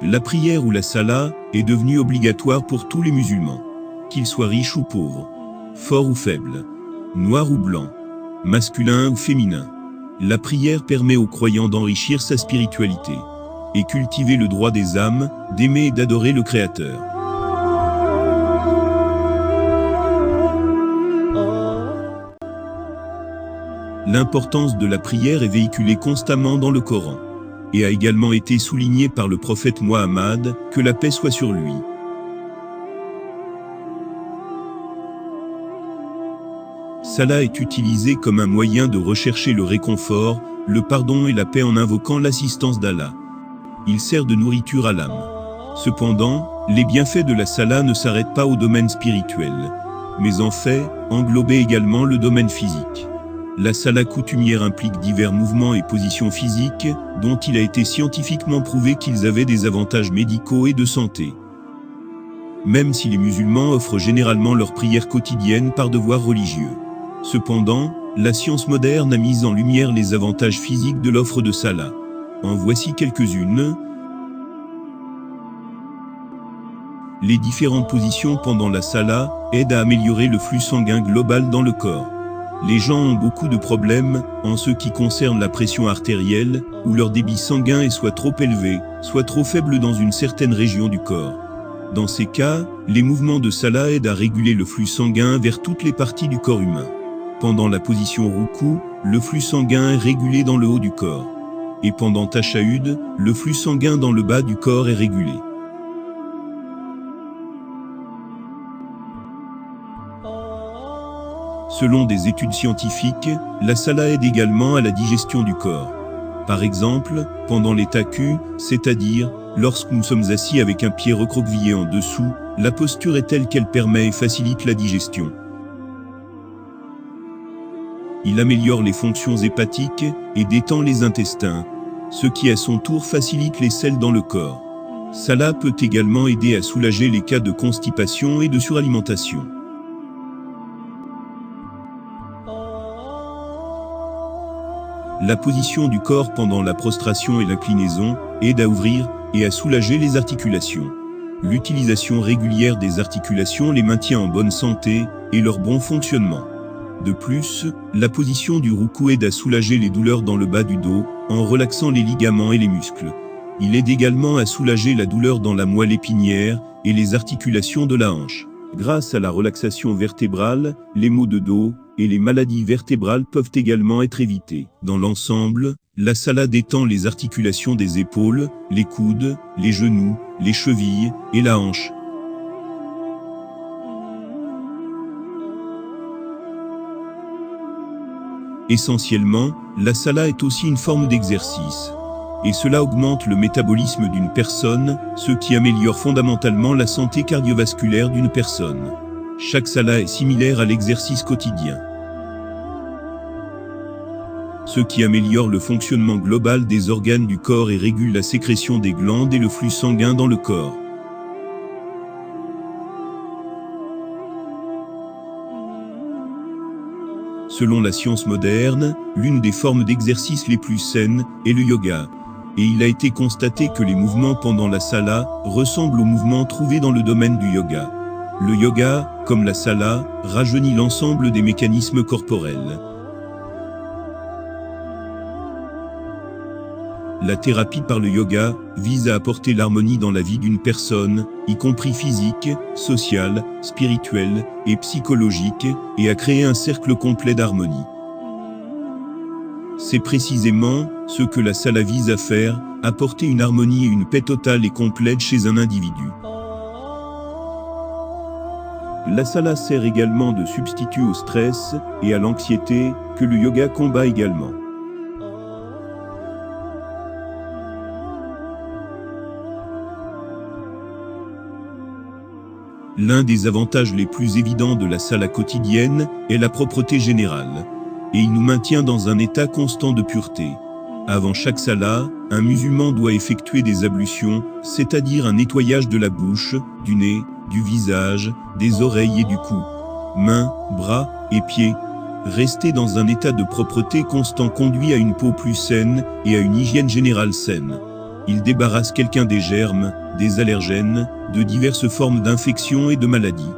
La prière ou la salat est devenue obligatoire pour tous les musulmans, qu'ils soient riches ou pauvres, forts ou faibles, noirs ou blancs, masculins ou féminins. La prière permet aux croyants d'enrichir sa spiritualité et cultiver le droit des âmes d'aimer et d'adorer le Créateur. L'importance de la prière est véhiculée constamment dans le Coran et a également été soulignée par le prophète Mohammed, que la paix soit sur lui. Salat est utilisé comme un moyen de rechercher le réconfort, le pardon et la paix en invoquant l'assistance d'Allah. Il sert de nourriture à l'âme. Cependant, les bienfaits de la salat ne s'arrêtent pas au domaine spirituel, mais en fait, englober également le domaine physique. La salat coutumière implique divers mouvements et positions physiques, dont il a été scientifiquement prouvé qu'ils avaient des avantages médicaux et de santé. Même si les musulmans offrent généralement leur prière quotidienne par devoir religieux. Cependant, la science moderne a mis en lumière les avantages physiques de l'offre de salat. En voici quelques-unes. Les différentes positions pendant la salat aident à améliorer le flux sanguin global dans le corps. Les gens ont beaucoup de problèmes en ce qui concerne la pression artérielle, où leur débit sanguin est soit trop élevé, soit trop faible dans une certaine région du corps. Dans ces cas, les mouvements de salat aident à réguler le flux sanguin vers toutes les parties du corps humain. Pendant la position roukou, le flux sanguin est régulé dans le haut du corps. Et pendant tashahhud, le flux sanguin dans le bas du corps est régulé. Selon des études scientifiques, la salat aide également à la digestion du corps. Par exemple, pendant les takus, c'est-à-dire lorsque nous sommes assis avec un pied recroquevillé en dessous, la posture est telle qu'elle permet et facilite la digestion. Il améliore les fonctions hépatiques et détend les intestins, ce qui à son tour facilite les selles dans le corps. Salat peut également aider à soulager les cas de constipation et de suralimentation. La position du corps pendant la prostration et l'inclinaison aide à ouvrir et à soulager les articulations. L'utilisation régulière des articulations les maintient en bonne santé et leur bon fonctionnement. De plus, la position du roukou aide à soulager les douleurs dans le bas du dos, en relaxant les ligaments et les muscles. Il aide également à soulager la douleur dans la moelle épinière et les articulations de la hanche. Grâce à la relaxation vertébrale, les maux de dos et les maladies vertébrales peuvent également être évités. Dans l'ensemble, la salat détend les articulations des épaules, les coudes, les genoux, les chevilles et la hanche. Essentiellement, la salat est aussi une forme d'exercice. Et cela augmente le métabolisme d'une personne, ce qui améliore fondamentalement la santé cardiovasculaire d'une personne. Chaque salat est similaire à l'exercice quotidien, ce qui améliore le fonctionnement global des organes du corps et régule la sécrétion des glandes et le flux sanguin dans le corps. Selon la science moderne, l'une des formes d'exercice les plus saines est le yoga. Et il a été constaté que les mouvements pendant la salat ressemblent aux mouvements trouvés dans le domaine du yoga. Le yoga, comme la salat, rajeunit l'ensemble des mécanismes corporels. La thérapie par le yoga vise à apporter l'harmonie dans la vie d'une personne, y compris physique, sociale, spirituelle et psychologique, et à créer un cercle complet d'harmonie. C'est précisément ce que la salat vise à faire, apporter une harmonie et une paix totale et complète chez un individu. La salat sert également de substitut au stress et à l'anxiété, que le yoga combat également. L'un des avantages les plus évidents de la salat quotidienne est la propreté générale. Et il nous maintient dans un état constant de pureté. Avant chaque salat, un musulman doit effectuer des ablutions, c'est-à-dire un nettoyage de la bouche, du nez, du visage, des oreilles et du cou. Mains, bras et pieds. Rester dans un état de propreté constant conduit à une peau plus saine et à une hygiène générale saine. Il débarrasse quelqu'un des germes, des allergènes, de diverses formes d'infections et de maladies.